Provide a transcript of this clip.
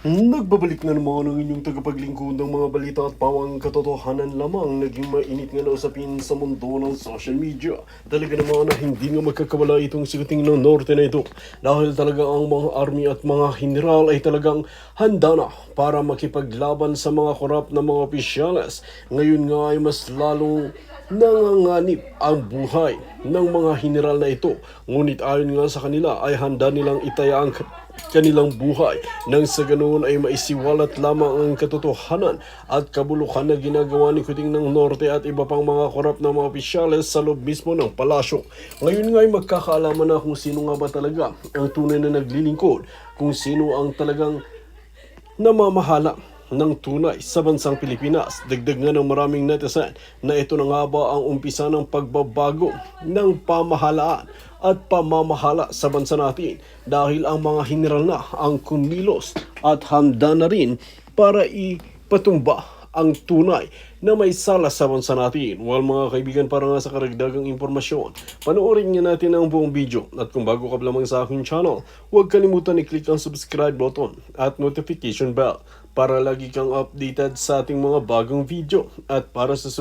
Nagbabalik na naman ang inyong tagapaglingkod ng mga balita at pawang katotohanan lamang. Naging mainit nga na usapin sa mundo ng social media. Talaga naman na hindi nga magkakawala itong siguting ng norte na ito. Dahil talaga ang mga army at mga general ay talagang handa na para makipaglaban sa mga korap na mga opisyales. Ngayon nga ay mas lalong nanganganib ang buhay ng mga general na ito. Ngunit ayon nga sa kanila ay handa nilang itaya ang kanilang buhay nang sa ganoon ay maisiwalat lamang ang katotohanan at kabulukan na ginagawa ni Kuting ng Norte at iba pang mga korap na mga opisyales sa loob mismo ng palasyo. Ngayon nga ay magkakaalaman na kung sino nga ba talaga ang tunay na naglilingkod, kung sino ang talagang namamahala ng tunay sa bansang Pilipinas. Dagdag nga ng maraming netizen na ito na nga ba ang umpisa ng pagbabago ng pamahalaan at pamamahala sa bansa natin dahil ang mga general na ang kumilos at handa na rin para ipatumba ang tunay na may sala sa bansa natin. Well mga kaibigan, para nga sa karagdagang impormasyon, panoorin nga natin ang buong video. At kung bago ka lamang sa aking channel, huwag kalimutan i-click ang subscribe button at notification bell para lagi kang updated sa ating mga bagong video. At para sa